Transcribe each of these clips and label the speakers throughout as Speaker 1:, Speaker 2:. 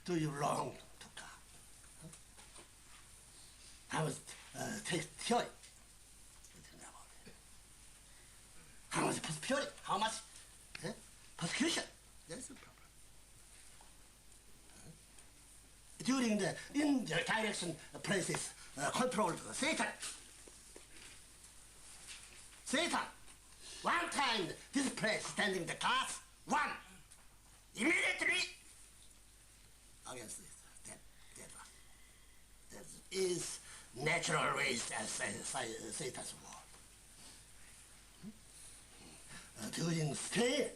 Speaker 1: do you long to God? How much take theory? How much persecution? How much persecution? That's the problem. During the in the direction places controlled Satan. Satan, one time this place standing the glass, one, immediately against this, that one. That is natural ways as Satan's world. During stay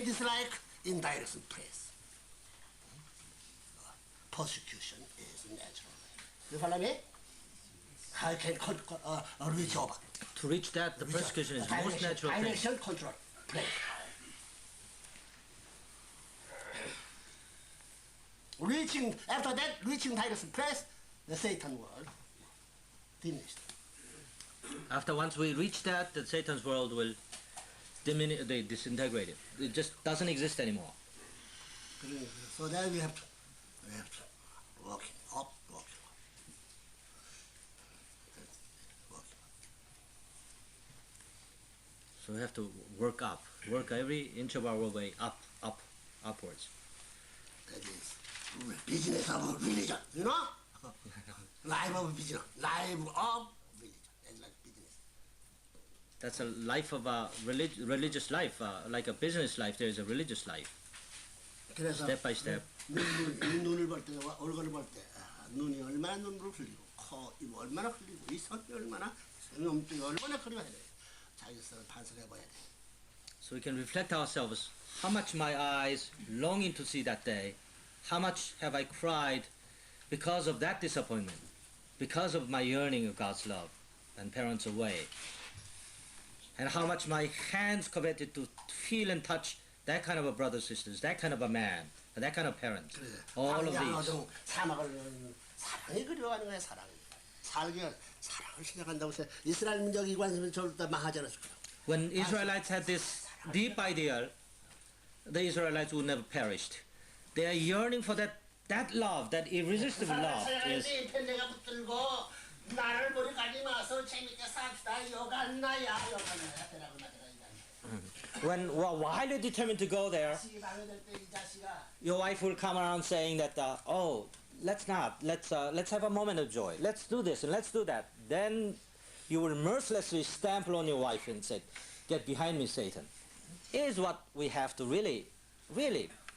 Speaker 1: dislike in direction place. Persecution is natural. You follow me? I can reach over.
Speaker 2: To reach that, the persecution is the most natural thing.
Speaker 1: Direction control, play. After that, reaching direction place, the Satan world diminished.
Speaker 2: After once we reach that, the Satan's world will diminish, they disintegrate it. It just doesn't exist anymore.
Speaker 1: So then we have to working up.
Speaker 2: So we have to work up, work every inch of our way upwards.
Speaker 1: That is business of religion, you know? Life of business, life of religion. That's like business.
Speaker 2: That's a life of a religious life, like a business life. There is a religious life. Step by step.
Speaker 1: 눈을 볼 때, 얼굴을 볼 때, 눈이 얼마나 눈물을 흘리고, 코, 입 얼마나 흘리고, 이 손이 얼마나, 몸뚱이 얼마나 그리워야 돼. 자기 스스로 반성해봐야 돼.
Speaker 2: So we can reflect ourselves. How much my eyes longing to see that day. How much have I cried because of that disappointment, because of my yearning of God's love and parents away. And how much my hands coveted to feel and touch that kind of a brother, sisters, that kind of a man, that kind of parent. All of these.
Speaker 1: 사랑이 그리워하는 거야, 사랑이. 사랑을 생각한다고 해서 이스라엘 민족이 관심을 줬다 망하지 않았을까?
Speaker 2: When Israelites had this deep ideal, the Israelites would never perished. They are yearning for that love, that irresistible love. Is when while you're determined to go there, your wife will come around saying that, oh, let's have a moment of joy. Let's do this and let's do that. Then you will mercilessly stamp on your wife and say, get behind me, Satan. Is what we have to really,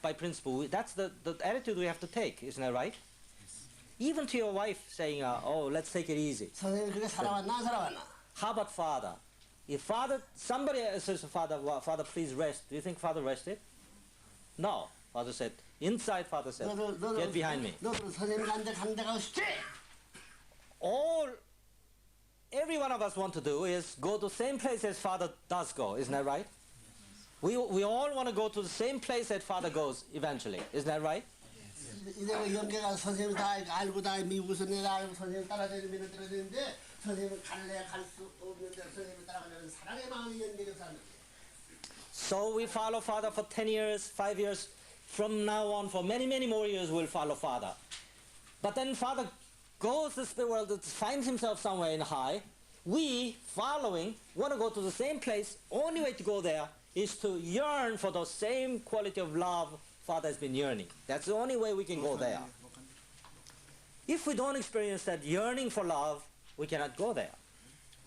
Speaker 2: by principle, that's the attitude we have to take, isn't that right? Even to your wife saying, oh, let's take it easy. How about father? If somebody says, Father, please rest, do you think Father rested? No. Father said, inside Father said, get behind me. Every one of us want to do is go to the same place as Father does go, isn't that right? We all want to go to the same place that Father goes eventually, isn't that right? So we follow Father for 10 years, 5 years. From now on, for many, many more years, we'll follow Father. But then Father goes to the spirit world, finds himself somewhere in high. We, following, want to go to the same place. Only way to go there is to yearn for the same quality of love Father has been yearning. That's the only way we can go there. If we don't experience that yearning for love, we cannot go there.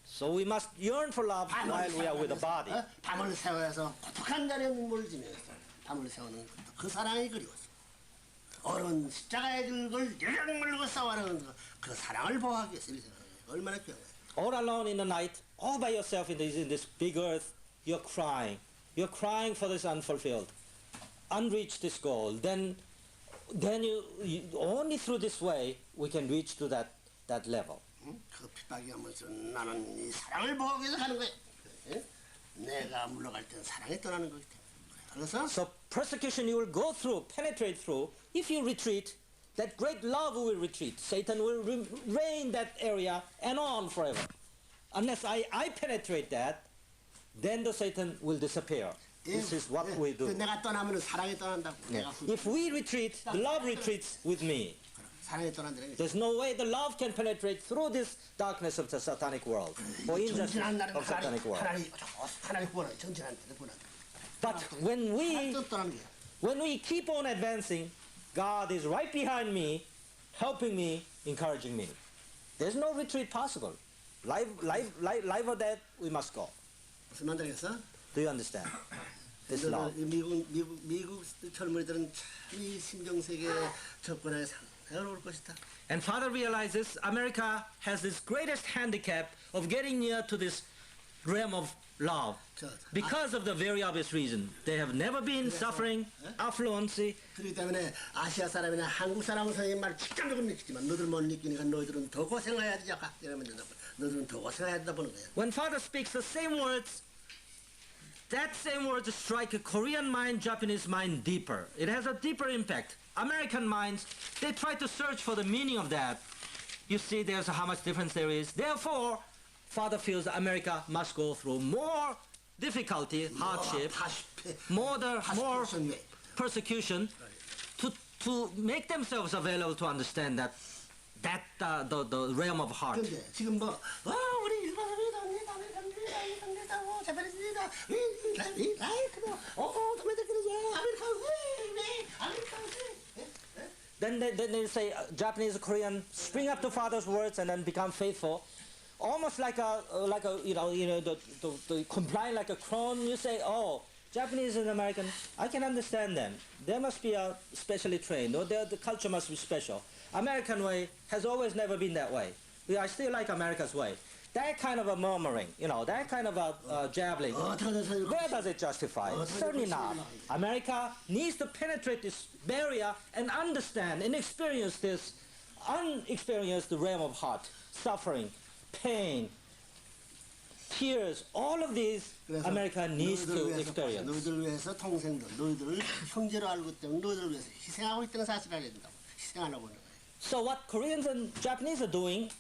Speaker 2: So we must yearn for love while we are with the body.
Speaker 1: 밤을 새워서 고독한 자리에 눈물을 지면서 밤을 새우는 그 사랑이 그리웠어. 어른 십자가의 걸 여정 물고 싸워하는 그 사랑을 보호하기 위해서 얼마나 귀한가.
Speaker 2: All alone in the night, all by yourself in this big earth, you're crying. You're crying for this unfulfilled, unreached this goal. Then you only through this way we can reach to that level.
Speaker 1: 그 핍박이 오면서 나는 이 사랑을 보호하기 위해서 가는 거야. 내가 물러갈 때는 사랑이 떠나는 거기 때문에. 알았어?
Speaker 2: So persecution you will go through, penetrate through. If you retreat, that great love will retreat. Satan will reign that area and on forever. Unless I penetrate that, then the Satan will disappear. This is what we do.
Speaker 1: 내가 떠나면 사랑이 떠난다고.
Speaker 2: Yeah.
Speaker 1: 내가
Speaker 2: If we retreat, the love retreats with me.
Speaker 1: 사랑이 떠난다는 게.
Speaker 2: There's no way the love can penetrate through this darkness of the satanic world or injustice
Speaker 1: 정진한다는
Speaker 2: of satanic world.
Speaker 1: 하나님 구원을 정진한다.
Speaker 2: But when
Speaker 1: 떠나는 게.
Speaker 2: we keep on advancing, God is right behind me, helping me, encouraging me. There's no retreat possible. Life or death, we must go.
Speaker 1: 무슨 말이겠어?
Speaker 2: Do you understand? This love.
Speaker 1: 미국 젊은이들은 참 이 신정세계에 접근하기 상당히 어려울 것이다.
Speaker 2: And Father realizes America has this greatest handicap of getting near to this realm of love because of the very obvious reason. They have never been suffering affluency.
Speaker 1: 그렇기 때문에 아시아 사람이나 한국 사람은 선생님 말 직감적으로 느끼지만 너희들 못 느끼니까 너희들은 더 고생해야지 자까 이러면 된다. 너희들은 더 고생해야 된다 보는 거야.
Speaker 2: When Father speaks the same words, that same words strike a Korean mind, Japanese mind deeper. It has a deeper impact. American minds, they try to search for the meaning of that. You see there's how much difference there is. Therefore, Father feels that America must go through more difficulty, hardship, more persecution to make themselves available to understand that the realm of heart.
Speaker 1: 근데 지금 우리 일본어리다 자파니스다
Speaker 2: Then they say Japanese, Korean spring up to Father's words and then become faithful, almost like a the complying like a crone. You say, oh, Japanese and American, I can understand them. They must be specially trained, or the culture must be special. American way has always never been that way. I still like America's way. That kind of a murmuring, that kind of a jabbling, where does it justify? Certainly not. America needs to penetrate this barrier and understand and experience this unexperienced realm of heart, suffering, pain, tears, all of these America needs to experience.
Speaker 1: 너희들 위해서 동생들, 너희들을 형제로 알고 때문에 너희들 위해서 희생하고 있다는 사실을 알아야 된다고. 희생하려고 하는 거예요.
Speaker 2: So what Koreans and Japanese are doing,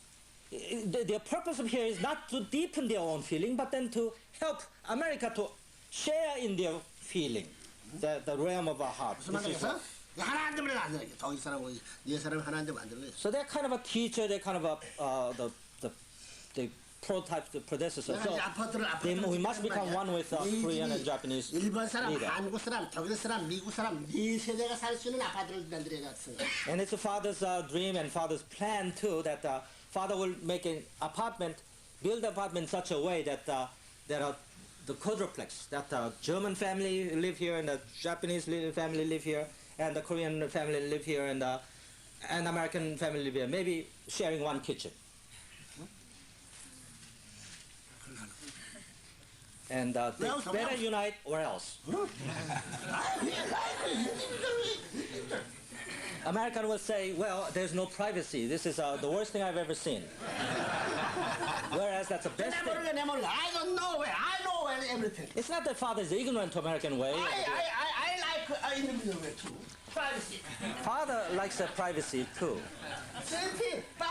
Speaker 2: their purpose of here is not to deepen their own feeling, but then to help America to share in their feeling, the realm of our heart.
Speaker 1: 무슨 말이겠어? 하나 안 되면 안 되는 게 더 이 사람하고 네 사람 하나 안 되면 안 되는 거예요.
Speaker 2: So they're kind of a teacher, they're kind of the prototype, the predecessor. So we must become one with Korean and Japanese
Speaker 1: 일본 사람,
Speaker 2: leader.
Speaker 1: 한국 사람, 독일 사람, 미국 사람 네 세대가 살 수 있는 아파트를 만들어야 돼.
Speaker 2: And it's a father's dream and father's plan too, that father will make an apartment, build an apartment in such a way that there are the quadruplex, that the German family live here and the Japanese family live here and the Korean family live here and American family live here, maybe sharing one kitchen. And they better unite or else. American will say, well, there's no privacy. This is the worst thing I've ever seen. Whereas that's the best thing.
Speaker 1: I don't know. I know everything.
Speaker 2: It's not that father is ignorant to American way.
Speaker 1: I like individual way too. Privacy.
Speaker 2: Father likes that privacy too.
Speaker 1: Same but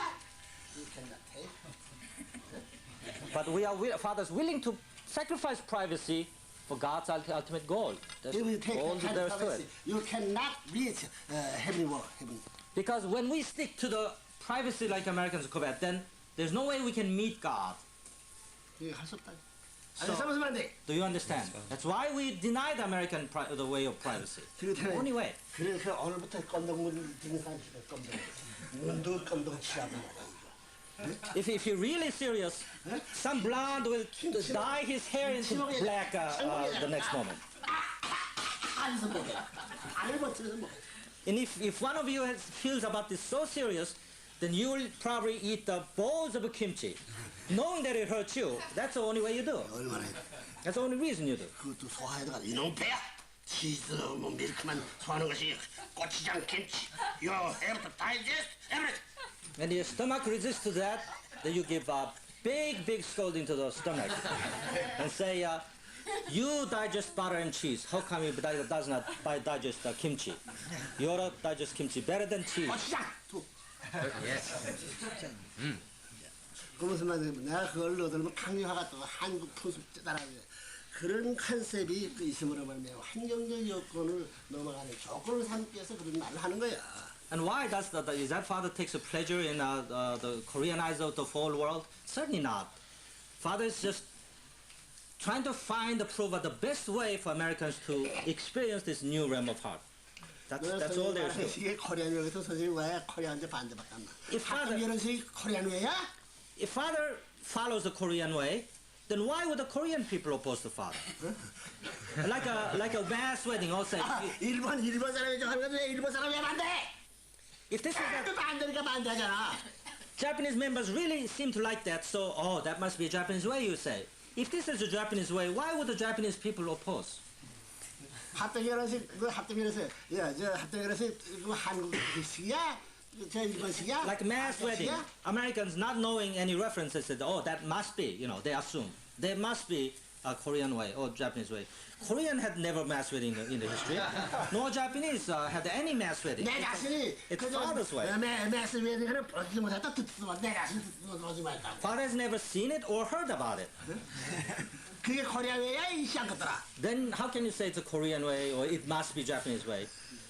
Speaker 1: you cannot take.
Speaker 2: But father's willing to sacrifice privacy for God's ultimate goal. That's
Speaker 1: If you take
Speaker 2: all
Speaker 1: that
Speaker 2: there is to it.
Speaker 1: you cannot reach heavenly world.
Speaker 2: Because when we stick to the privacy like Americans covet, then there's no way we can meet God.
Speaker 1: 이게 할 수 없다.
Speaker 2: So, do you understand? That's why we deny the American the way of privacy. The only way.
Speaker 1: 그래서 오늘부터 껌동문 드는 사람 집에 껌동. 문도 껌동 치라고.
Speaker 2: If you're really serious, some blonde will dye his hair into black the next moment. And if one of you feels about this so serious, then you will probably eat the bowls of kimchi, knowing that it hurts you. That's the only way you do. That's the only reason you do.
Speaker 1: 그것도 소화에다가 이놈 배야. 치즈 뭐 밀크만 소화하는 것이 고추장 김치. You have to digest everything.
Speaker 2: When your stomach resists to that, then you give a big scolding to the stomach and say, you digest butter and cheese. How come you does not digest kimchi? You ought to digest kimchi better than cheese.
Speaker 1: Yes. 그 무슨 말이야? 내가 그걸 넣어들면 강요화가 또 한국 풍습 따라하게. 그런 컨셉이 있음으로 말미암아 환경적 여건을 넘어가는 조건을 삼기 위해서 그런 말을 하는 거야.
Speaker 2: And why does is that father takes a pleasure in the Koreanization of the whole world? Certainly not. Father is just trying to find the proof of the best way for Americans to experience this new realm of heart. That's all there is to it.
Speaker 1: 이게 코리안웨에서 선생님 왜 코리안제 반대밖에 안 나?
Speaker 2: If father-
Speaker 1: 학교 연습이 코리안웨야?
Speaker 2: If father follows the Korean way, then why would the Korean people oppose the father? like a mass wedding, or say,
Speaker 1: 일본 사람이 좀 하는 건데 일본 사람이 왜 반대?
Speaker 2: if this is that
Speaker 1: 반대니까 반대하잖아.
Speaker 2: Japanese members really seem to like that, so that must be a Japanese way, you say. If this is a Japanese way, why would the Japanese people oppose?
Speaker 1: 합동 결혼식 저 합동 결혼식 그 한국식이야? 저 일본식이야?
Speaker 2: Like mass wedding,
Speaker 1: 한국식이야?
Speaker 2: Americans not knowing any references said, that must be, they assume. There must be a Korean way or Japanese way. Korean had never mass wedding in the history, nor Japanese had any mass wedding.
Speaker 1: 내 자신이
Speaker 2: It's father's way.
Speaker 1: 매스 웨딩을 보지 못했다 듣지도 못 내 자신 듣지도 보지 못했다.
Speaker 2: Father has never seen it or heard about it.
Speaker 1: 그게 코리아웨야 이씨 안 것더라.
Speaker 2: Then how can you say it's a Korean way or it must be Japanese way?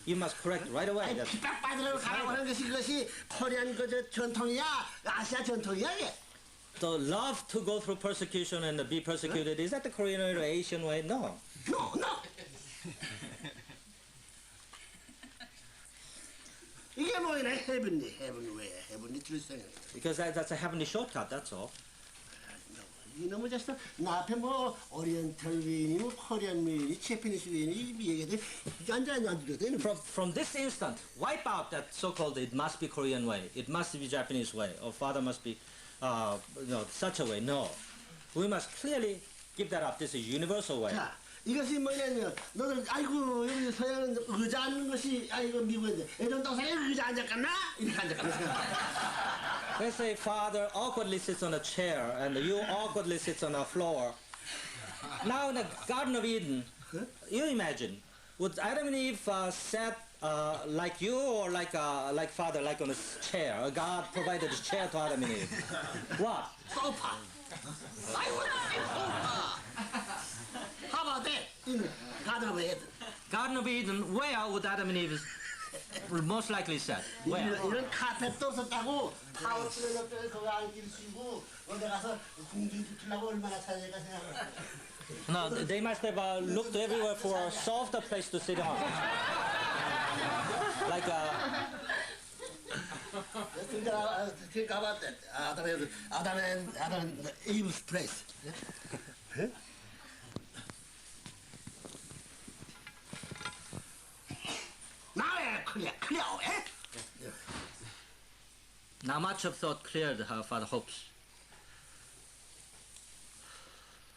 Speaker 2: You must correct right away. that-
Speaker 1: 핍박받으러 가라고 하는 것이 그것이 코리안 그 전통이야 아시아 전통이야 이게.
Speaker 2: The love to go through persecution and be persecuted, is that the Korean way or Asian way? No.
Speaker 1: No. 이게 뭐이네 헤븐리 줄생이.
Speaker 2: Because that's a heavenly shortcut, that's all.
Speaker 1: 이놈의 자식 나 앞에 뭐 오리엔탈 위인이 뭐 코리안 위인이 채피니스 위인이 얘기해 이게 안 들려도
Speaker 2: From this instant, wipe out that so-called it must be Korean way, it must be Japanese way, or father must be such a way. No. We must clearly give that up. This is a universal way.
Speaker 1: 자 이것이 뭐냐면 너들 아이고 여기 서양은 의자 앉는 것이 아이고 미국인데 예전 동생이 의자 앉았겠나 이렇게 앉았겠나.
Speaker 2: Let's say father awkwardly sits on a chair and you awkwardly sits on a floor. Now in the Garden of Eden, you imagine, would Adam and Eve sat like you or like father, like on a chair? God provided a chair to Adam and Eve. What?
Speaker 1: 소파. 아이고 소파. How about that? In Garden of Eden.
Speaker 2: Garden of Eden, where would Adam and Eve most likely sit? Where?
Speaker 1: 이런 카펫도 없었다고 파워 트레이너들 그거 앉을 수 있고 어디 가서 궁중 붙으려고 얼마나 찾아야 생각을.
Speaker 2: No, they must have looked everywhere for a softer place to sit on. Like
Speaker 1: Think about that. Adam and Eve's place. 나왜 클리어 왜?
Speaker 2: now much of thought cleared her father hopes.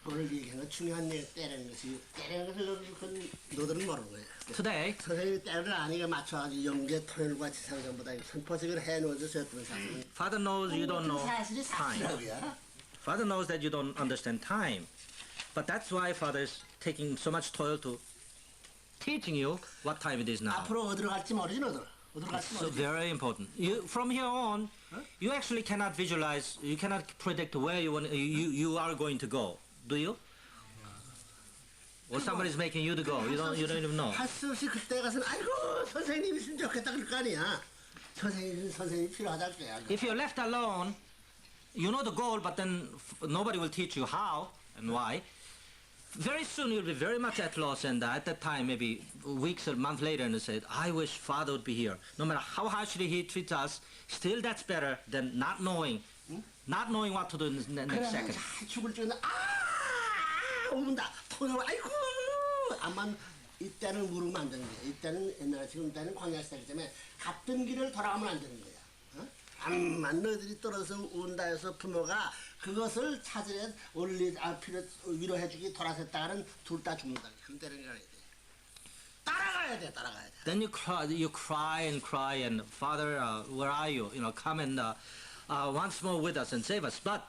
Speaker 1: 오늘 얘기하는 중요한 얘기 때리는 것이 때리는 것을 너들은 모르는 거야.
Speaker 2: Today,
Speaker 1: 선생님이 때를 아니게 맞춰가지고 영계 토요일과 지상전보다 선포식을 해놓아서 줬던 사실은
Speaker 2: father knows you don't know
Speaker 1: 사실이
Speaker 2: time.
Speaker 1: 사실이야.
Speaker 2: Father knows that you don't understand time. But that's why father is taking so much toil to teaching you what time it is now.
Speaker 1: 앞으로 어디로 갈지 모르지 너들. 어디로 갈지
Speaker 2: So
Speaker 1: 모르지.
Speaker 2: very important. From here on, you actually cannot visualize, you cannot predict where you are going to go, do you? Or somebody's making you to go. You don't even know.
Speaker 1: 할 수 없이 그때 가서는 아이고 선생님이 있으면 좋겠다 그럴 거 아니야. 선생님이 필요하다 할 거야.
Speaker 2: If you're left alone, you know the goal, but then nobody will teach you how and why. Very soon you'll be very much at loss, and at that time, maybe weeks or months later, and you say, I wish father would be here. No matter how harshly he treats us, still that's better than not knowing what to do in the next
Speaker 1: 그래서
Speaker 2: second.
Speaker 1: 잘 죽을 줄은 운다. 통역 아이고 아만 이때는 물으면 안 되는 거야. 이때는 옛날 지금 때는 광야 시대이기 때문에 같은 길을 돌아가면 안 되는 거야. 암만 너희들이 떨어져서 운다 해서 부모가 그것을 찾으려 위로해주기 돌아섰다가는 둘 다 죽는다. 그런 때는 가야 돼. 따라가야 돼.
Speaker 2: Then you cry and Father, where are you? Come and once more with us and save us. But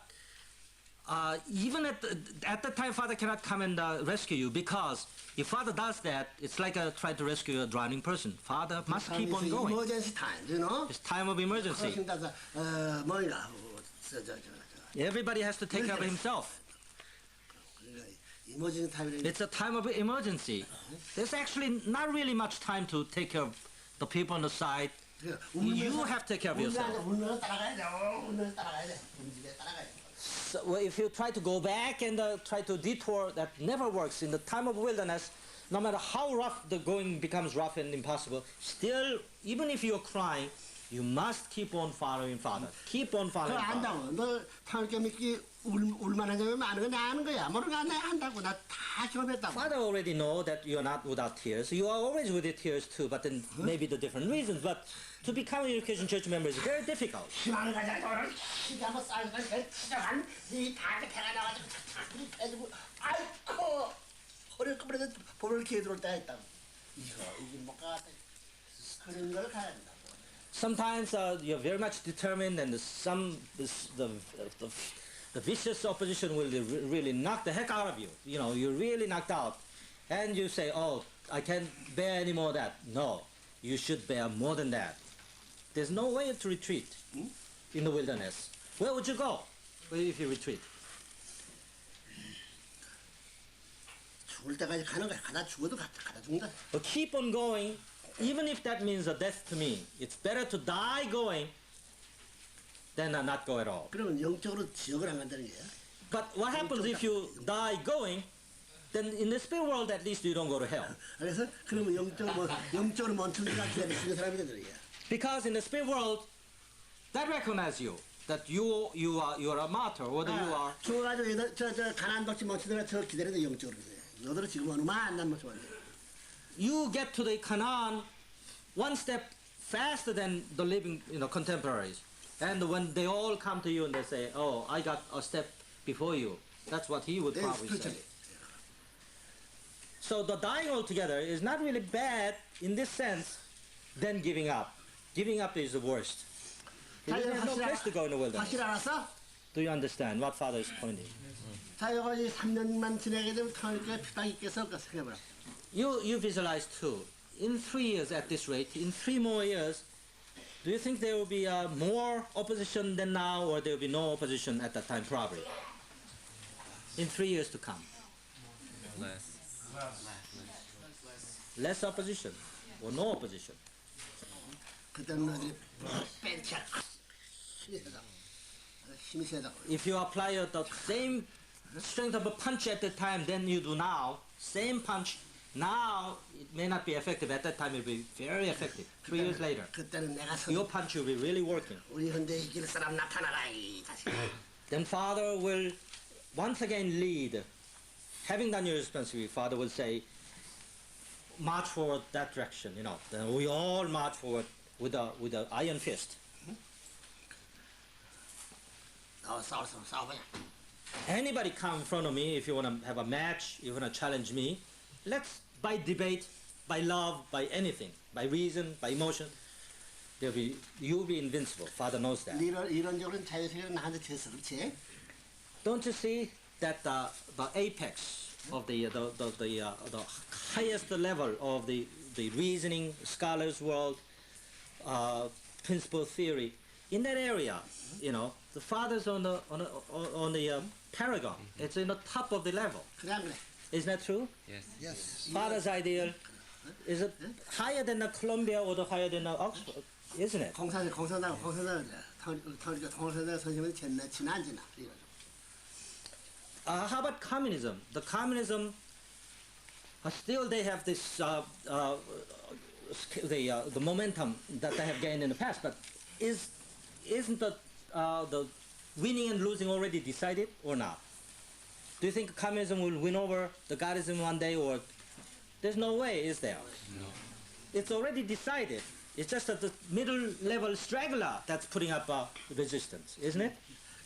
Speaker 2: even at the time, Father cannot come and rescue you, because if Father does that, it's like trying to rescue a drowning person. Father must keep on going.
Speaker 1: Emergency time, you know.
Speaker 2: It's time of emergency.
Speaker 1: 뭐인가?
Speaker 2: Everybody has to take care of himself.
Speaker 1: 이머징 타임이라는
Speaker 2: It's a time of emergency. There's actually not really much time to take care of the people on the side. You have to take care of yourself.
Speaker 1: 울면서 따라가야 돼. 울면서 따라가야 돼. 움직여 따라가야 돼.
Speaker 2: So if you try to go back and try to detour, that never works. In the time of wilderness, no matter how rough the going becomes rough and impossible, still, even if you're crying, you must keep on following Father. Keep on
Speaker 1: 그거
Speaker 2: following Father.
Speaker 1: 안다고. 너 타임게 믿기 울만한 점이 많은 건 나 아는 거야. 모르는 거 내가 안다고. 나 다 경험했다고.
Speaker 2: Father already know that you're not without tears. You are always with your tears too, but then maybe the different reasons. But to become a Christian church member is very difficult.
Speaker 1: 희망을 가져가지고 오늘 희게 한번 쌓여서 치장한 이다 배가 나가지고 착착 해주고 아이고 허리를 끄부려서 볼을 기회 들어올 때가 있다고. 이게 못 가겠다. 그런 걸 가야 된다.
Speaker 2: Sometimes you're very much determined, and the vicious opposition will really knock the heck out of you. You know, you're really knocked out, and you say, "Oh, I can't bear any more of that." No, you should bear more than that. There's no way to retreat in the wilderness. Where would you go if you retreat?
Speaker 1: 죽을 때까지 가는 거야. 가다 죽어도 가다 죽는다.
Speaker 2: But keep on going, even if that means a death to me. It's better to die going than not go at all.
Speaker 1: 그러면 영적으로 지옥을 안 간다는 거야.
Speaker 2: But what happens if you die going? Then in the spirit world, at least you don't go to hell.
Speaker 1: 그래서 그러면 영적으로 멈춘다가 기다리는 사람이 되는 거야.
Speaker 2: Because in the spirit world, that recognize you, that you are a martyr, whether you are.
Speaker 1: 죽어가지고 저 가난 덕지 멈추다가 저 기다리는 영적으로 그래. 너들은 지금 얼마만 안 멈추면 안 돼.
Speaker 2: You get to the Canaan one step faster than the living, contemporaries. And when they all come to you and they say, "Oh, I got a step before you," that's what he would probably say. So the dying altogether is not really bad in this sense than giving up. Giving up is the worst. There's no place to go in the wilderness.
Speaker 1: 확실히 알았어?
Speaker 2: Do you understand what Father is pointing?
Speaker 1: 자, 이거 3년만 지나게 되면 터니까 피방이 껴서 생각해봐라.
Speaker 2: You visualize too. In 3 years at this rate, in 3 more years, do you think there will be more opposition than now, or there will be no opposition at that time? Probably. In 3 years to come. Less opposition, or no opposition.
Speaker 1: 그때는 너희들이 뺀치 힘이 세다.
Speaker 2: If you apply the same strength of a punch at the time than you do now, same punch, now it may not be effective. At that time it will be very effective. 3 years later,
Speaker 1: 그때는 내가
Speaker 2: your punch will be really working.
Speaker 1: 우리 현대 이길 사람 나타나라 이 다시.
Speaker 2: Then Father will once again lead. Having done your responsibility, Father will say, march forward that direction. Then we all march forward with a iron fist.
Speaker 1: 싸워보자.
Speaker 2: Anybody come in front of me if you want to have a match, you want to challenge me. Let's, by debate, by love, by anything, by reason, by emotion, you'll be invincible. Father knows that.
Speaker 1: 이론적으로는 자유세계는 나한테 졌어, 그렇지?
Speaker 2: Don't you see that the apex of the highest level of the reasoning scholars world, principle theory, in that area, the Father's on the paragon. It's in the top of the level.
Speaker 1: 그래 안 그래?
Speaker 2: Isn't that true?
Speaker 1: Yes.
Speaker 2: Father's ideal is it higher than the Columbia or the higher than the Oxford, isn't it?
Speaker 1: 공산당 선생님은 지나 안 지나?
Speaker 2: How about communism? The communism, still they have this the momentum that they have gained in the past, but isn't the winning and losing already decided or not? Do you think communism will win over the Godism one day, or there's no way, is there?
Speaker 3: No.
Speaker 2: It's already decided. It's just that the middle level straggler that's putting up resistance, isn't it?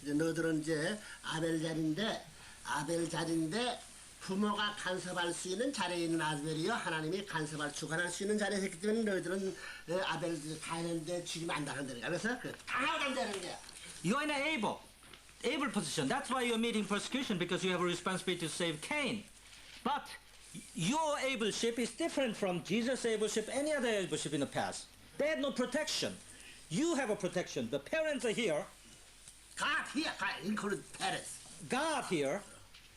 Speaker 1: 이제 너들은 이제 아벨 자리인데 부모가 간섭할 수 있는 자리에 있는 아벨이요 하나님이 주관할 수 있는 자리에 있기 때문에 너희들은 아벨 가는데 죽이면 안 당한다는 거야. 그래서 당하고 단다는 거야.
Speaker 2: You're in an able position. That's why you're meeting persecution, because you have a responsibility to save Cain. But your ableship is different from Jesus' ableship, any other ableship in the past. They had no protection. You have a protection. The parents are here.
Speaker 1: God here, including parents.
Speaker 2: God here.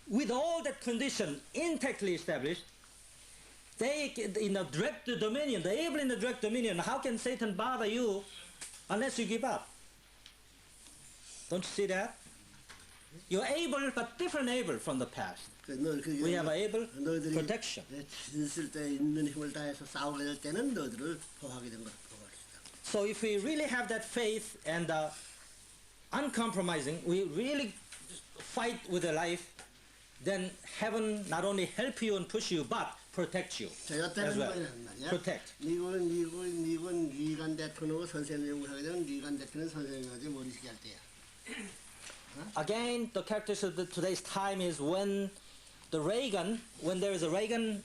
Speaker 2: with all that condition intactly established, they in the direct dominion, they're able in the direct dominion. How can Satan bother you unless you give up? Don't you see that? You're able, but different able from the past. We have able protection.
Speaker 1: 있을 때 있는 힘을 다해서 싸우게 될 때는 너희들을 보호하게 된 것.
Speaker 2: So if we really have that faith and uncompromising, we really fight with the life, then heaven not only help you and push you, but protect you as well. Protect.
Speaker 1: 미군 위관 대통령하고 선생님을 하게 되면 위관 대통령 선생님하고 머리식이 할 때야.
Speaker 2: Again, the characteristic of today's time is when there is a Reagan,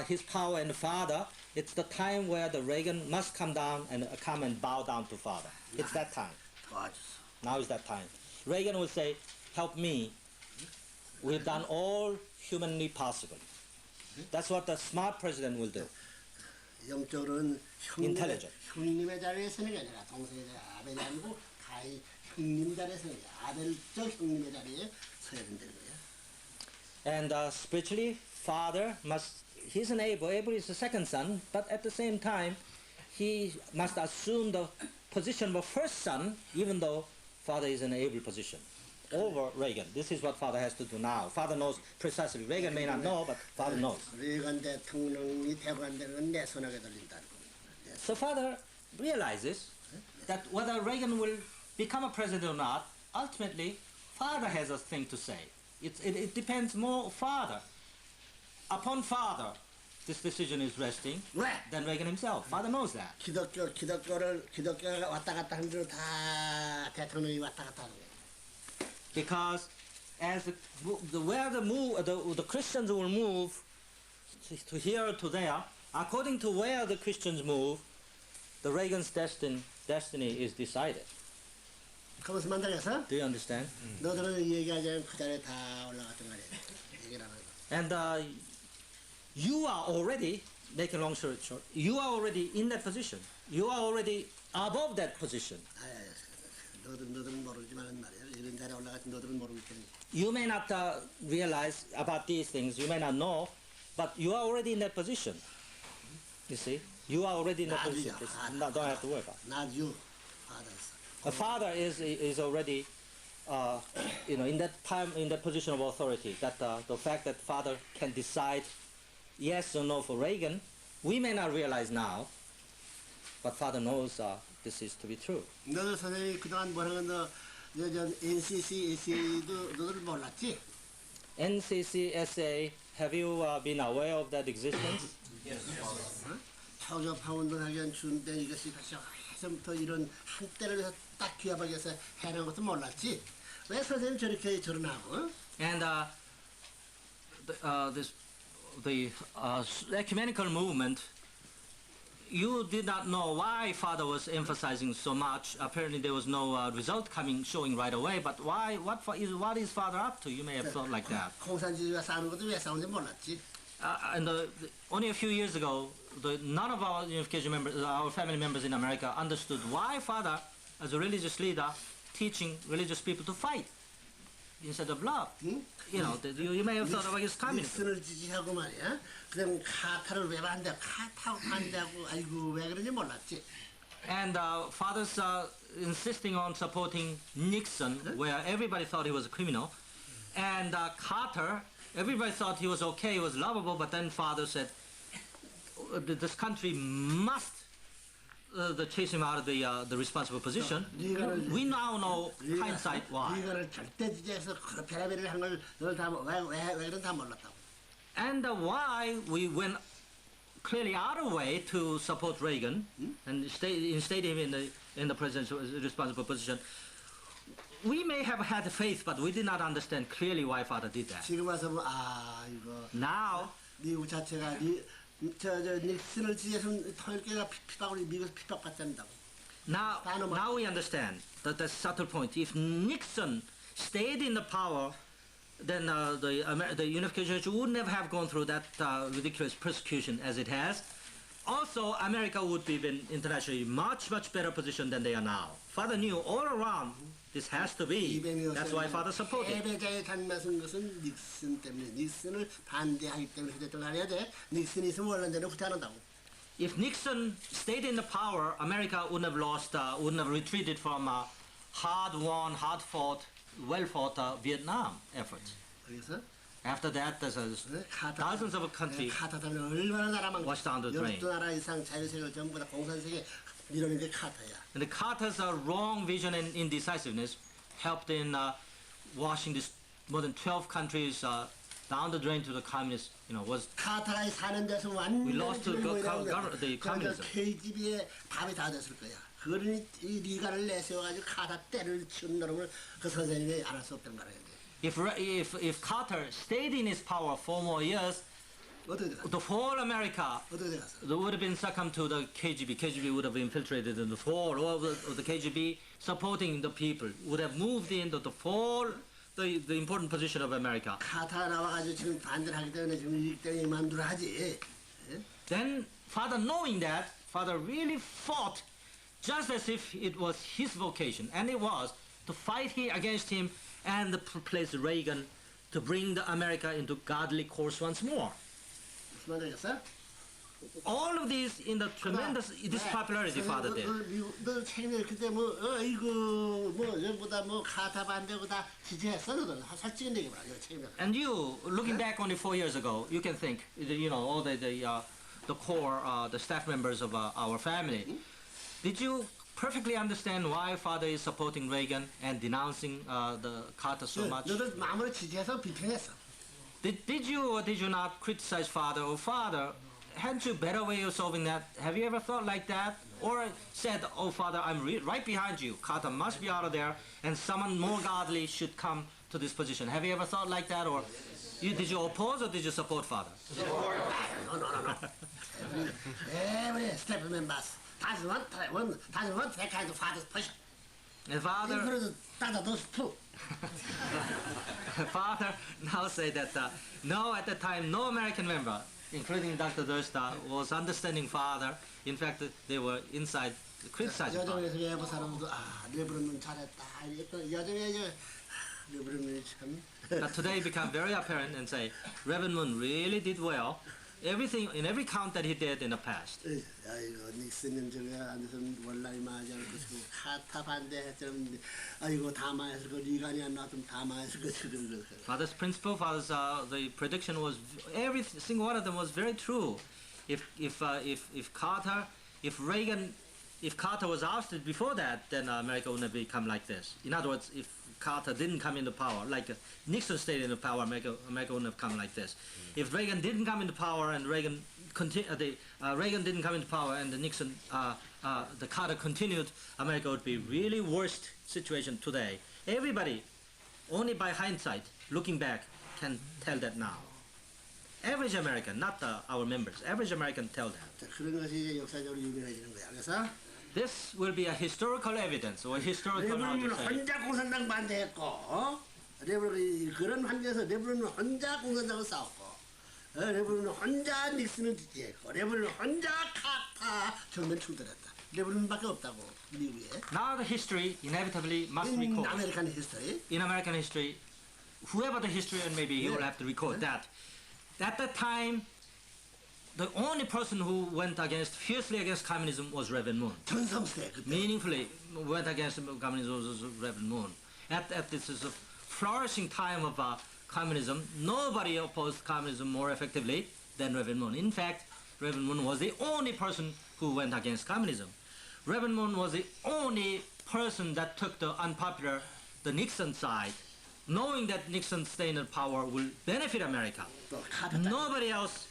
Speaker 2: his power and father, it's the time where the Reagan must come down and come and bow down to father. It's that time. Now is that time. Reagan will say, help me. We've done all humanly possible. That's what the smart president will do.
Speaker 1: 영적으로는
Speaker 2: Intelligent.
Speaker 1: 형님의 자리에 서는 게 아니라 동생의 자리에 아벨이 아니고 가인 형님 자리에 서는 게 아벨적 형님의 자리에 서야 된다는 거예요.
Speaker 2: And spiritually, father he's an Abril. Abril is the second son, but at the same time, he must assume the position of a first son, even though father is in an Abril position over Reagan. This is what father has to do now. Father knows precisely. Reagan may not know, but father knows.
Speaker 1: 레이건 대통령이 대관되는 건 내 손아래 달린다는 겁니다.
Speaker 2: So father realizes that whether Reagan will become a president or not, ultimately, father has a thing to say. It depends more father. Upon father, this decision is resting than Reagan himself. Father knows that.
Speaker 1: 기독교가 왔다 갔다 하는 대로 다 대통령이 왔다 갔다 하는 거예요.
Speaker 2: Because as the Christians will move to here or to there, according to where the Christians move, the Reagan's destiny is decided.
Speaker 1: 그것을 만들어서
Speaker 2: Do you understand?
Speaker 1: 너들은 얘기하지 않으면 그 자리에 다 올라갔단 말이에요. 얘기를 하는 거.
Speaker 2: And you are already, making a long story short, you are already in that position. You are already above that position.
Speaker 1: 너들은 모르지만 말이에요. 이런 자리에 올라갔지 너들은 모르겠지.
Speaker 2: You may not realize about these things, you may not know, but you are already in that position. You see? You are already in that position. Don't have to worry about it.
Speaker 1: Not you, fathers.
Speaker 2: A father is already, in that time, in that position of authority. That the fact that father can decide yes or no for Reagan, we may not realize now, but father knows this is to be true.
Speaker 1: 너들 선생님이 그동안 뭐라는 너 NCC, SA도 너들 몰랐지?
Speaker 2: NCC, have you been aware of that existence?
Speaker 1: Yes. 사업운동하기 위한 준데 이것이 다시 해서부터 이런 한때를 위해서 딱 귀합하게 해서 해놓은 것도 몰랐지? 왜 선생님 저렇게 저런하고?
Speaker 2: And the ecumenical movement, you did not know why father was emphasizing so much. Apparently there was no result showing right away, but what is father up to? You may have thought like that.
Speaker 1: 공산주의가 싸우는 것도 왜 싸우는지 몰랐지?
Speaker 2: And only a few years ago, none of our unification members, our family members in America, understood why father, as a religious leader, teaching religious people to fight instead of love. You know, you may have thought about his communism.
Speaker 1: 닉슨을 지지하고 말이야. 그다음 카타를 왜 반대? 카타고 반대하고 아이고 왜 그런지 몰랐지.
Speaker 2: And father's insisting on supporting Nixon, where everybody thought he was a criminal, and Carter. Everybody thought he was okay, he was lovable, but then father said, this country must chase him out of the responsible position. We now know hindsight why. And why we went clearly out of way to support Reagan and stayed him in the president's responsible position. We may have had faith, but we did not understand clearly why father did that.
Speaker 1: 지금 와서 이거
Speaker 2: Now,
Speaker 1: 미국 자체가 닉슨을 지지해서 통일교가 핍박으로 미국에서 핍박받지 않는다고.
Speaker 2: Now we understand the subtle point. If Nixon stayed in the power, then the unification church would never have gone through that ridiculous persecution as it has. also America would be in internationally much better position than they are now. Father knew all around this has to be. That's why Father supported.
Speaker 1: 패배자의 단맛은 것은 닉슨 때문에 닉슨을 반대하기 때문에 그랬던 거 알아야 돼. 닉슨이 있으면 원란대로 후퇴 안 한다고.
Speaker 2: If Nixon stayed in the power, America wouldn't have lost, wouldn't have retreated from hard-won, hard-fought, well-fought Vietnam efforts.
Speaker 1: 그래서
Speaker 2: After that, there's thousands of countries
Speaker 1: 카타는 얼마나 나라만
Speaker 2: washed down the drain.
Speaker 1: 12나라 이상 자유세계를 전부 다 공산세계 밀어낸 게 카타야.
Speaker 2: And the Carter's wrong vision and indecisiveness helped in washing this more than 12 countries down the drain to the communist, was
Speaker 1: 카타가 사는 데서
Speaker 2: we lost to the communism.
Speaker 1: KGB의 밥이 다 됐을 거야. 그러니 이 리가를 내세워가지고 카타 때를 치운 놈을 그 선생님이 안 할 수 없단 말이야.
Speaker 2: If Carter stayed in his power 4 more years, the whole America would have been succumbed to the KGB. KGB would have infiltrated in the fall of the KGB, supporting the people, would have moved into the fall, the important position of America.
Speaker 1: 카타 나와가지고 지금 반대를 하기 때문에 지금 이 때문에 만두를 하지.
Speaker 2: Then, Father knowing that, Father really fought just as if it was his vocation, and it was, to fight against him and place Reagan to bring the America into godly course once more.
Speaker 1: 무슨 말이겠어?
Speaker 2: All of these in the tremendous this popularity Father did.
Speaker 1: 너 책임을 그때 이거 전부다 카타 반대고 다 지지했어 너들 살찌는 얘기 말이야 책임을.
Speaker 2: And you, looking back only 4 years ago, you can think, all the core, the staff members of our family. Did you perfectly understand why Father is supporting Reagan and denouncing the Carter so much?
Speaker 1: 너들 마음으로 지지해서 비평했어.
Speaker 2: Did you or did you not criticize Father? Oh, Father, hadn't you better way of solving that? Have you ever thought like that? Or said, oh, Father, I'm right behind you. Carter must be out of there, and someone more godly should come to this position. Have you ever thought like that? Or did you oppose or did you support Father?
Speaker 1: No. Every step members. That's one that kind of father's push.
Speaker 2: And Father, Father now say that no, at the time, no American member, including Dr. Dursta, was understanding Father. In fact, they were inside criticizing Father.
Speaker 1: 여정에서 외부 사람도 레브론은 잘했다. 여정에 레브론이 참.
Speaker 2: But today become very apparent and say, Reverend Moon really did well. Everything in every count that he did in the past.
Speaker 1: 아이고 닉슨은 저기 앉아서 월라이 맞아 그리고 카타 반대했던 아이고 다마했을 거 리간이 안 나왔으면 다마했을 거 지금
Speaker 2: Father's principle, Father's the prediction was every single one of them was very true. If Carter was ousted before that, then America wouldn't have become like this. In other words, if Carter didn't come into power, like Nixon stayed in power, America wouldn't have come like this. If Reagan didn't come into power and Reagan didn't come into power and the Carter continued, America would be really worst situation today. Everybody, only by hindsight, looking back, can tell that now. Average American, not our members. Average American tell that.
Speaker 1: 그런 것이 이제 역사적으로 유명해지는 거야. 그래서
Speaker 2: This will be a historical evidence or historical
Speaker 1: 레브론은
Speaker 2: knowledge.
Speaker 1: 혼자 공산당 반대했고, 레브론이 그런 환경에서 레브론은 혼자 공산당을 싸웠고, 레브론은 혼자 닉슨을 지지했고, 레브론은 혼자 카타 정면 충돌했다. 레브론밖에 없다고 미국에.
Speaker 2: Now the history inevitably must record.
Speaker 1: In American history.
Speaker 2: In American history, whoever the historian may be, he will have to record that. At that time, the only person who went fiercely against communism was Reverend Moon. Meaningfully went against communism was Reverend Moon. At this is a flourishing time of communism, nobody opposed communism more effectively than Reverend Moon. In fact, Reverend Moon was the only person who went against communism. Reverend Moon was the only person that took the unpopular, the Nixon side, knowing that Nixon staying in power will benefit America. Nobody else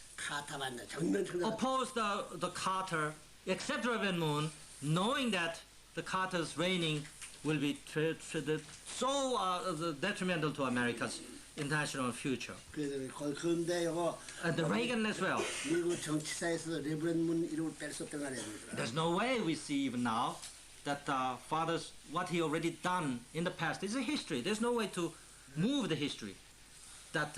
Speaker 2: opposed the Carter except Reverend Moon, knowing that the Carter's reigning will be so detrimental to America's international future. And the Reagan as well. There's no way we see even now that Father's, what he already done in the past is a history. There's no way to move the history. That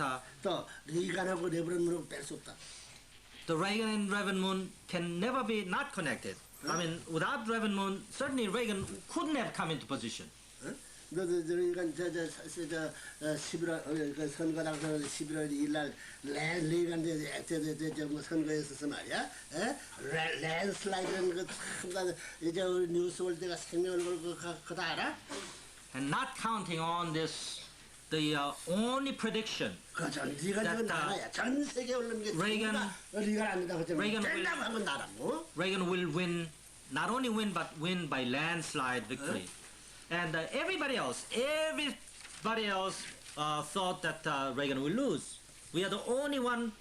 Speaker 2: the Reagan and Reverend Moon can never be not connected. I mean, without Reverend Moon, certainly Reagan couldn't have come into position.
Speaker 1: 너희가 11월 그 선거 당선 11월 2일 날 레이건 뭐 선거였었어 말이야. 랜슬라이드는 그 이제 우리 뉴스월드가 생명을 걸고 그거 알아?
Speaker 2: And not counting on this, the only prediction
Speaker 1: 그죠. 네가 지금 나라야. 전 세계 언론계
Speaker 2: Reagan
Speaker 1: 네가 안 된다고 했잖아. 된다고 하면 나라고.
Speaker 2: Reagan will win, not only win, but win by landslide victory. And everybody else thought that Reagan will lose. We are the only one,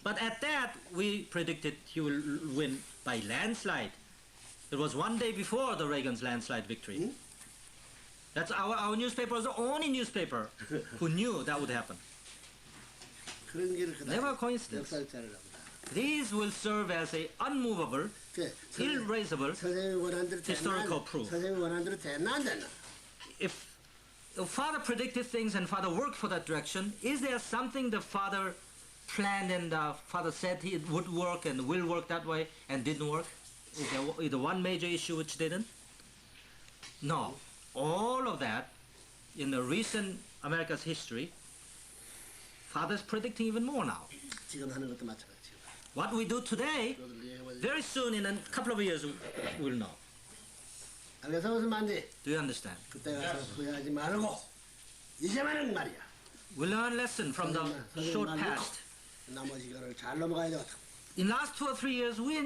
Speaker 2: but at that we predicted he will win by landslide. It was one day before the Reagan's landslide victory. That's our newspaper was the only newspaper who knew that would happen. Never a coincidence. These will serve as a unmovable, irreversible historical proof. If Father predicted things and Father worked for that direction, is there something the Father planned and Father said he would work and will work that way and didn't work? Is there one major issue which didn't? No. All of that, in the recent America's history, Father's predicting even more now. What we do today, very soon, in a couple of years, we'll know. Do you understand? We learn a lesson from the short past. In last 2 or 3 years, we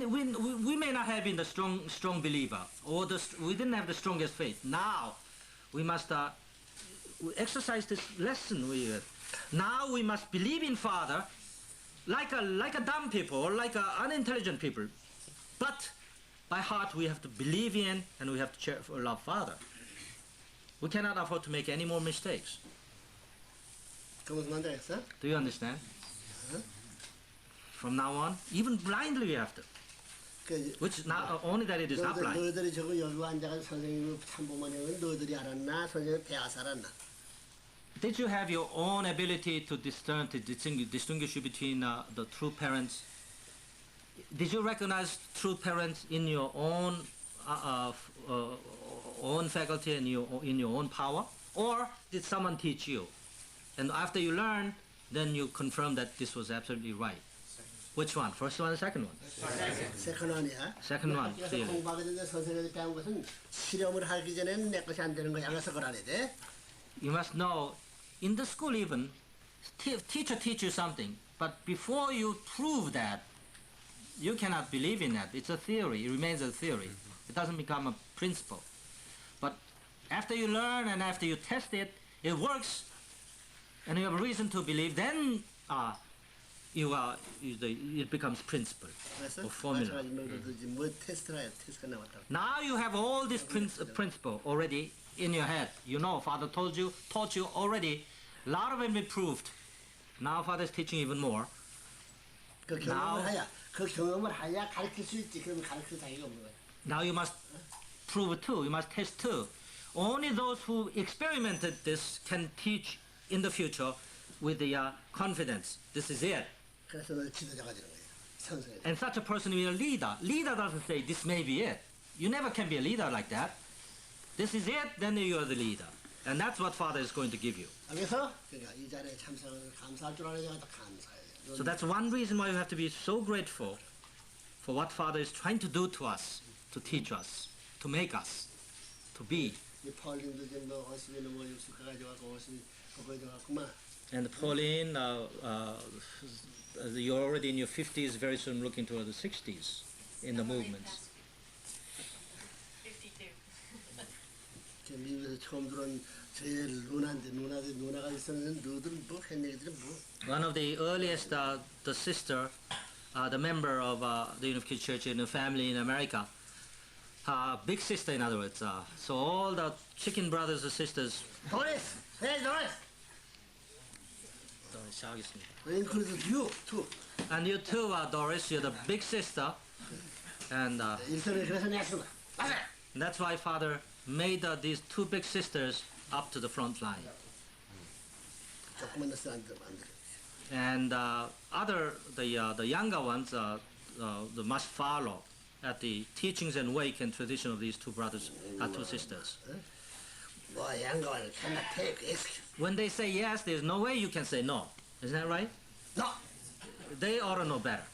Speaker 2: may not have been the strong believer, or we didn't have the strongest faith. Now, we must exercise this lesson. Now we must believe in Father, like a dumb people or like a unintelligent people, but by heart we have to believe in and we have to love Father. We cannot afford to make any more mistakes. Do you understand? From now on, even blindly we have to. Which not only that it is not blind.
Speaker 1: 너희들이 저거 여기 앉아서 선생님을 참보면 너희들이 알았나? 선생님 배워서 알았나?
Speaker 2: Did you have your own ability to distinguish between the true parents? Did you recognize true parents in your own own faculty and in your own power, or did someone teach you? And after you learned, then you confirmed that this was absolutely right. Which one? First one or second one?
Speaker 1: Second one이야.
Speaker 2: Second one.
Speaker 1: 그래서 공부하게 되는데 선생님이 배운 것은 실험을 하기 전에는 내 것이 안 되는 거야. 그래서 그걸 알아야 돼.
Speaker 2: You must know, in the school even, teacher teach you something, but before you prove that, you cannot believe in that. It's a theory. It remains a theory. It doesn't become a principle. But after you learn and after you test it, it works, and you have a reason to believe, then it becomes principle or formula. Now you have all this principle already in your head. You know, Father taught you already. A lot of it been proved. Now Father is teaching even more. Now you must prove it too. You must test too. Only those who experimented this can teach in the future with the confidence. This is it. And such a person will be a leader. Leader doesn't say this may be it. You never can be a leader like that. This is it, then you are the leader. And that's what Father is going to give you. So that's one reason why you have to be so grateful for what Father is trying to do to us, to teach us, to make us, to be. And Pauline, you're already in your 50s, very soon looking toward the 60s in the movements.
Speaker 3: 52.
Speaker 1: 미국에서 처음 들어온 제일 누나가 있었는데 너희들은 뭐 한 얘기들은 뭐?
Speaker 2: One of the earliest, the sister, the member of the Unified Church in a family in America, big sister in other words. So all the chicken brothers and sisters.
Speaker 1: Doris, hey Doris.
Speaker 2: 시작하겠습니다.
Speaker 1: Includes you too.
Speaker 2: And you too, Doris. You're the big sister, and that's why Father made these two big sisters up to the front line. and the younger ones the must follow at the teachings and wake and tradition of these two brothers, two sisters.
Speaker 1: 뭐 양가를 cannot take excuse.
Speaker 2: When they say yes, there's no way you can say no. Isn't that right?
Speaker 1: No.
Speaker 2: They ought to know better.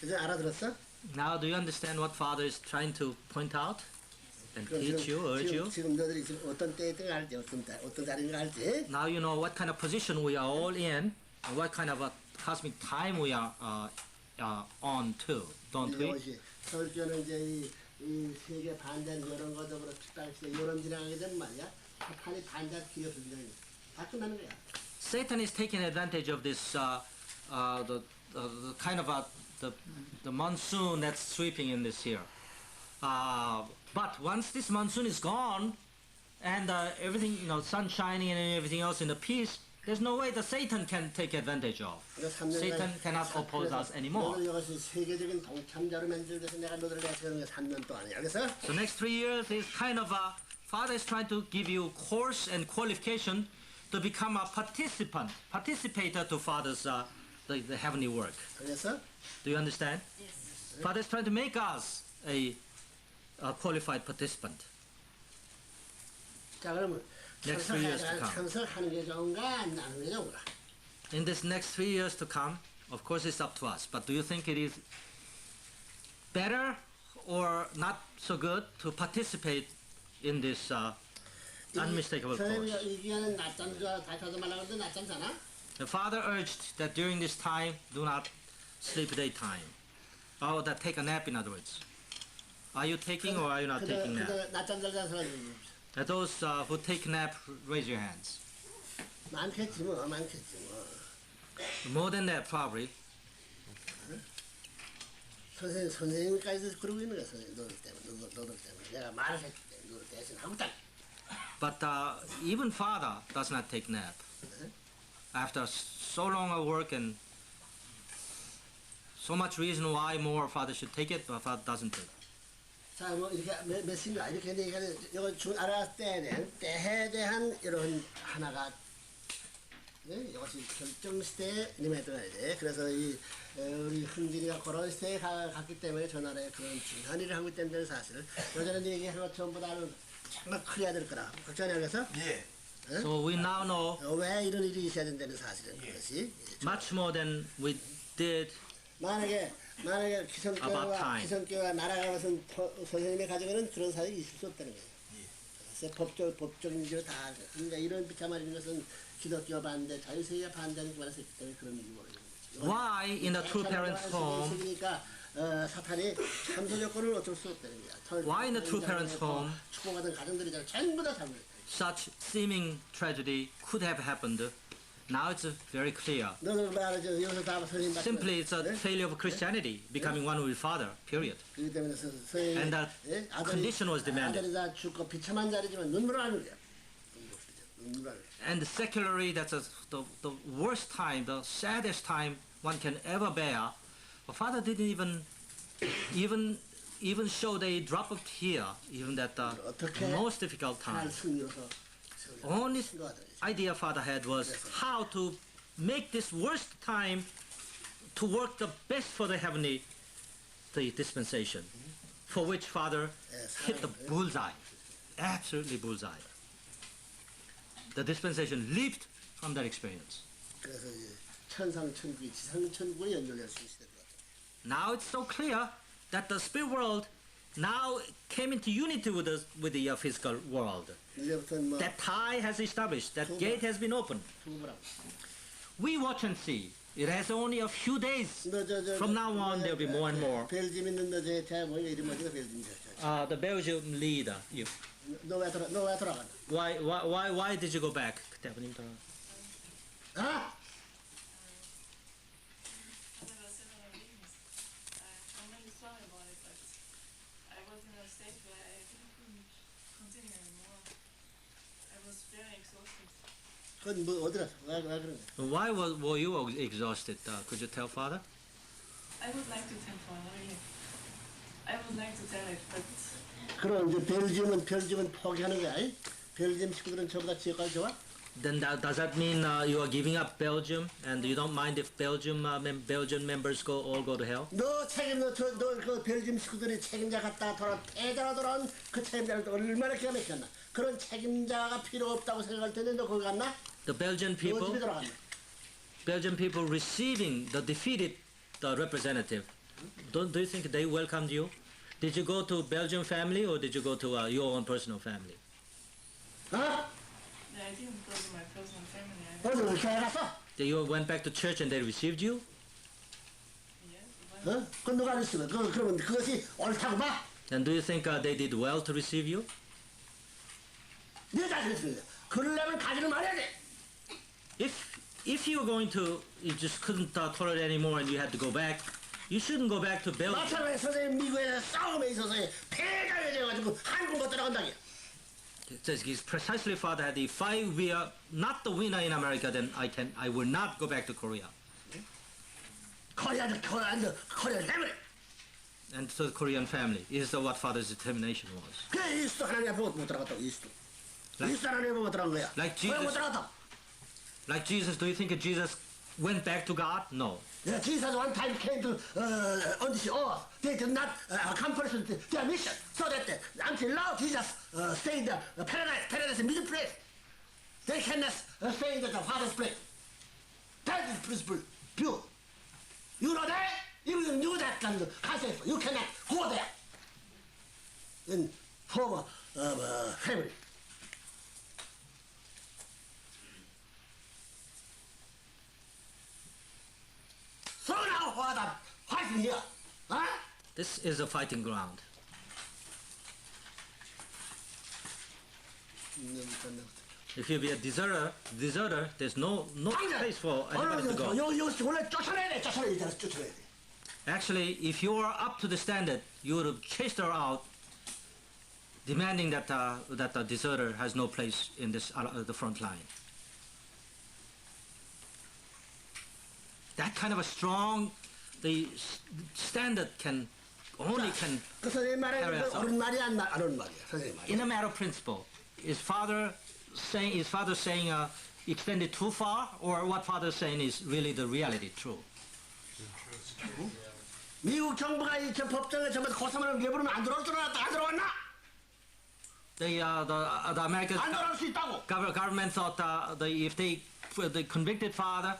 Speaker 1: 이제 알아들었어?
Speaker 2: Now, do you understand what Father is trying to point out and teach you, urge you?
Speaker 1: 지금 너들이 지금 어떤 때에 들어갈지 어떤 자리인가 알지?
Speaker 2: Now you know what kind of position we are all in, and what kind of a cosmic time we are on to, don't we?
Speaker 1: 이것이 설교는 이제 이 세계 반전 이런 것으로 특별시 이런 지나가게 되면 말이야. 판이 반전 기회 없어지는 다 끝나는 거야.
Speaker 2: Satan is taking advantage of this the kind of the monsoon that's sweeping in this year. But once this monsoon is gone, and everything, sun shining and everything else in the peace, there's no way that Satan can take advantage of. Satan cannot oppose us anymore.
Speaker 1: 이것이 세계적인 동참자로 만들기 위해서 내가 너들을 대하는 게 3년 동안이야. 알겠어?
Speaker 2: So next 3 years is kind of Father is trying to give you course and qualification to become a participator to Father's the heavenly work.
Speaker 1: 알겠어?
Speaker 2: Do you understand?
Speaker 4: Yes.
Speaker 2: Father is trying to make us a qualified participant.
Speaker 1: 자 그러면
Speaker 2: Next 3 years to come.
Speaker 1: 참석하는 게 좋은가 안 하는 게 좋은가?
Speaker 2: In this next 3 years to come, of course it's up to us, but do you think it is better or not so good to participate in this unmistakable
Speaker 1: 선생님이
Speaker 2: course?
Speaker 1: 이 기간은 낮잠 자지 말라고 했는데 낮잠 자나?
Speaker 2: The Father urged that during this time do not sleep daytime. Or that take a nap, in other words. Are you taking or are you not taking nap?
Speaker 1: 낮잠 잘 자는 사람이
Speaker 2: Those who take nap, raise your hands.
Speaker 1: 많겠지 뭐 많겠지 뭐.
Speaker 2: More than that, probably.
Speaker 1: 선생님까지도 그러고 있는 거야 너들 때문에 내가 말을 했기 때문에 너들 대신 하고 있다.
Speaker 2: But even Father does not take nap. After so long a work and so much reason why more Father should take it, but Father doesn't take it.
Speaker 1: 자, 뭐 이렇게 몇인가 이렇게 얘기하는 이거 준 알아 때에 대한 이런 하나가 이것이 결정 시대에 임했던 거지. 그래서 이 우리 흥진이가 그런 시대에 갔기 때문에 저 나라에 그런 중요한 일을 하고 있다는 사실을 여전히 얘기하는 것 전부 다는 정말 커야 될 거라. 걱정이 안 해서?
Speaker 3: 예.
Speaker 2: So we now know
Speaker 1: 왜 이런 일이 있어야 된다는 사실은 그것이
Speaker 2: much more than we did.
Speaker 1: 만약에 기성교회가 날아가면서 선생님의 가정에는 그런 사실이 있을 수 없다는 거예요. 그래서 법적인 일을 다 그러니까 이런 비참한 것은 기독교 반대, 자유세계 반대하는 기반에서 있기 때문에 그런 일이 벌어지는 거죠.
Speaker 2: Why in the true parents' home?
Speaker 1: 그러니까 사탄이 참소 조건을 어쩔 수 없다는 거야.
Speaker 2: Why in the true parents' home
Speaker 1: 축복하던 가정들이 전부 다 잘못했다.
Speaker 2: such seeming tragedy could have happened? Now it's very clear.
Speaker 1: 너는 말하죠. 여기서 다 선생님 말씀.
Speaker 2: Simply, it's a failure of Christianity, becoming one with Father. Period.
Speaker 1: 그렇기 때문에 선생님
Speaker 2: And that condition was demanded.
Speaker 1: 아들이 다 죽고 비참한 자리지만 눈물을 하는 거야. 눈물을 하는 거야.
Speaker 2: And secularly, that's the worst time, the saddest time one can ever bear. But Father didn't even show a drop of tear, even that the most difficult time. Only idea Father had was how to make this worst time to work the best for the heavenly dispensation, for which Father hit the bullseye, absolutely bullseye. The dispensation leaped from that experience.
Speaker 1: 그래서 천상천국이 지상천국에 연결될 수 있을 것 같아요.
Speaker 2: Now it's so clear that the spirit world now came into unity with the physical world.
Speaker 1: 이제부터는 뭐
Speaker 2: That tie has established, that gate has been opened.
Speaker 1: 통보라고.
Speaker 2: We watch and see. It has only a few days. From now on, there will be more and more.
Speaker 1: 벨지um 있는 너제 뭐 이름 어디가 벨지um 저.
Speaker 2: The Belgium leader. You.
Speaker 1: 너왜 돌아간다?
Speaker 2: Why did you go back? 그때 아버님 돌아.
Speaker 1: 아?
Speaker 4: There were several reasons. I'm really sorry about it, but I was in a state where I couldn't continue anymore. I was very exhausted.
Speaker 1: 그건 뭐 어디라? 왜 그런 거야?
Speaker 2: Why were you exhausted? Could you tell Father?
Speaker 4: I would like to tell Father, really. I would like to tell it, but
Speaker 1: 그럼 이제 벨지움은 포기하는 거야. 벨지움 식구들은 저보다 지역까지 좋아?
Speaker 2: Then does that mean you are giving up Belgium and you don't mind if Belgian members all go to hell?
Speaker 1: 너 그 벨gium 식구들이 책임자 갖다 패자로 돌아온 그 책임자를 또 얼마나 기가 막혔나. 그런 책임자가 필요 없다고 생각할 텐데 너 거기 갔나?
Speaker 2: The Belgian
Speaker 1: 너 집에
Speaker 2: people,
Speaker 1: 돌아갔나?
Speaker 2: Belgian people receiving the defeated representative, do you think they welcomed you? Did you go to Belgian family or did you go to your own personal family?
Speaker 1: 어?
Speaker 4: Yeah, I didn't go to my personal family.
Speaker 1: 어디 교회 갔어?
Speaker 2: You went back to church and they received you?
Speaker 4: Yes,
Speaker 1: 어? 그 누가 그랬으면 그러면 그것이 옳다고 봐?
Speaker 2: And do you think they did well to receive you?
Speaker 1: 네 자신이 그러려면 가지를 말해야 돼.
Speaker 2: If you were going to, you just couldn't tolerate anymore and you had to go back, you shouldn't go back to Belgium.
Speaker 1: 마찬가지 선생님 미국에서 싸움에 있어서 패자가 돼가지고 한국 못 들어간다게.
Speaker 2: It's precisely father had if we are not the winner in America, then I will not go back to Korea.
Speaker 1: 코리아 해버려.
Speaker 2: And to the Korean family is what father's determination was.
Speaker 1: 그래 이수도 하나님 앞에 못 들어갔다고 이수도. 이수도 하나님 앞에 못 들어간 거야.
Speaker 2: Like
Speaker 1: 왜 못
Speaker 2: Jesus.
Speaker 1: 들어갔다?
Speaker 2: Like Jesus, do you think Jesus went back to God? No.
Speaker 1: Yeah, Jesus one time came to on this earth. They did not accomplish their mission. So that until now Jesus stay in the paradise. Paradise is middle place. They cannot stay in the Father's place. That is principle pure. You know that? Even you knew that concept. You cannot go there. In former family. So now what I'm fighting here. Huh?
Speaker 2: This is a fighting ground. If you be a deserter, there's no place for anybody to go.
Speaker 1: 원래 쫓아내야 돼. 쫓아내야 돼.
Speaker 2: Actually, if you are up to the standard, you would have chased her out, demanding that the deserter has no place in this the front line. That kind of a strong, the standard only can.
Speaker 1: 그 선생님 말에 옳은 말이 안 옳은 말이야. 선생님 말이.
Speaker 2: In a matter of principle, is father saying extended too far, or what father is saying is really the reality true?
Speaker 1: 미국 정부가 이 법정에 전부 고소문을 내부르면 안 들어올 줄 알았다. 안 들어왔나?
Speaker 2: The American
Speaker 1: 안 들어올 수 있다고.
Speaker 2: government thought if they convicted father,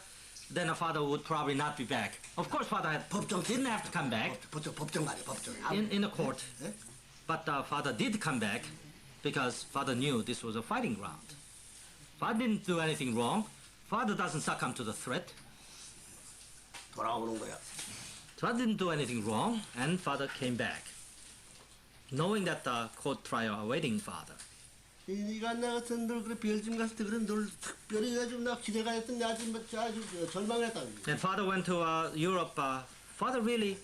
Speaker 2: then the father would probably not be back. Of course, father didn't have to come back
Speaker 1: 법정 말이야, 법정.
Speaker 2: in the court, but father did come back because father knew this was a fighting ground. Father didn't do anything wrong. Father doesn't succumb to the threat.
Speaker 1: 돌아오는 거야.
Speaker 2: Father didn't do anything wrong, and father came back, knowing that the court trial awaiting father.
Speaker 1: 네가 나 같은 늘 그래 벨gium 갔을 때 그런 늘 특별히 해가지고 나 기대가 했던 내 아주 절망했다.
Speaker 2: And father went to Europe. Father really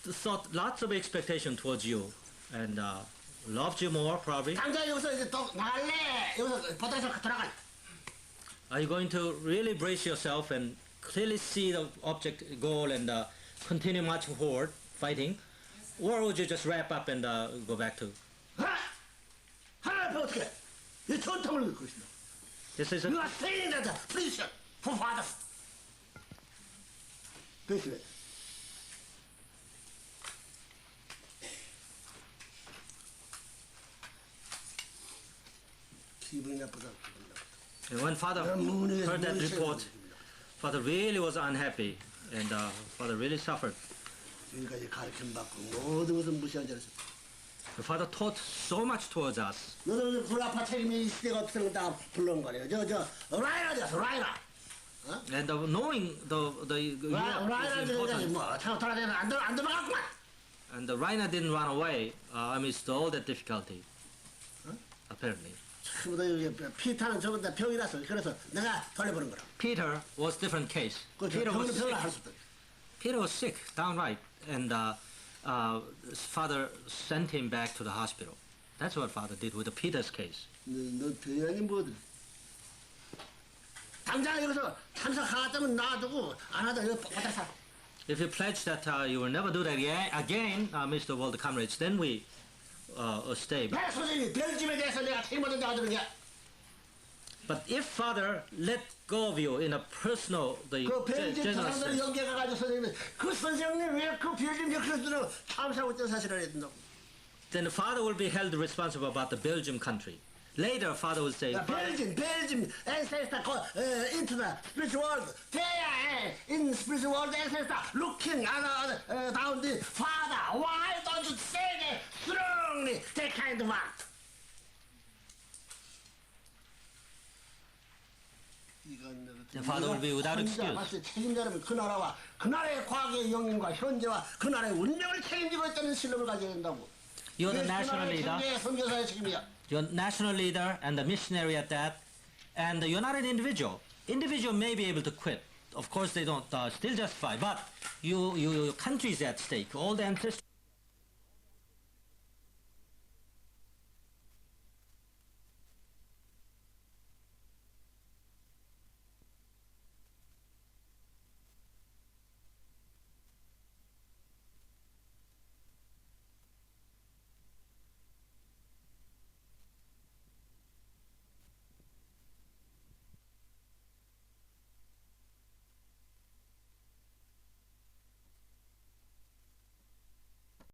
Speaker 2: thought lots of expectation towards you, and loved you more probably.
Speaker 1: 당장 여기서 이제 또 나갈래. 여기서 바다에서 돌아갈.
Speaker 2: Are you going to really brace yourself and clearly see the object goal and continue much forward fighting, or would you just wrap up and go back to?
Speaker 1: 하나 앞에 어떻게? 이 전통을 읽고 있어.
Speaker 2: This is
Speaker 1: You are saying that the prison for fathers. 그렇지. 기분이 나쁘다.
Speaker 2: And when father heard that report, father really was unhappy, and father really suffered.
Speaker 1: 지금까지 가르침 받고 모든 것을 무시한 자로서.
Speaker 2: The father taught so much towards us.
Speaker 1: 너는 불아파 책임이 시대가 없는 다 불러온 거래요. 라이나 됐어, 라이나.
Speaker 2: And knowing the
Speaker 1: 라이나
Speaker 2: is
Speaker 1: 되는
Speaker 2: important,
Speaker 1: 뭐 돌아다니는 안 들어갔구만.
Speaker 2: and the Raina didn't run away amidst all that difficulty, apparently.
Speaker 1: 전부 다 피타는 전부 다 병이라서 그래서 내가 돌려보는 거라.
Speaker 2: Peter was different case.
Speaker 1: Peter 병을 할 수도.
Speaker 2: Peter was sick, downright, and his father sent him back to the hospital. That's what father did with the Peter's case.
Speaker 1: 너 병이 뭐든. 당장 여기서 참석하겠다면 놔두고 안 하다 여기 바다 사.
Speaker 2: If you pledge that you will never do that again, Mr. World Comrades, then we stay.
Speaker 1: 내 소장이 벨gium에 대해서 내가 책임을 져야 되는 게.
Speaker 2: But if father let go of you in a personal, the
Speaker 1: 그 벨gium
Speaker 2: general
Speaker 1: 사람들
Speaker 2: sense,
Speaker 1: 연계가가지고 선생님이 그 선생님 왜 그 벨gium 역사들은 참사고 있던 사실을 해야 된다고.
Speaker 2: then the father will be held responsible about the Belgium country. Later, father will say,
Speaker 1: Belgium, ancestor into the spiritual world. There, in the spiritual world, ancestor looking down the Father. Why don't you say that strongly, that kind of act?
Speaker 2: the father will be without excuse.
Speaker 1: 책임자라면 그 나라와 그 나라의 과거의 영인과 현재와 그 나라의 운명을 책임지고 있다는 신념을 가져야 된다고.
Speaker 2: You're the national leader.
Speaker 1: 선교사의 책임이야.
Speaker 2: You're national leader and the missionary at that, and you're not an individual. Individual may be able to quit. Of course, they don't still justify, but your country is at stake. All the ancestors.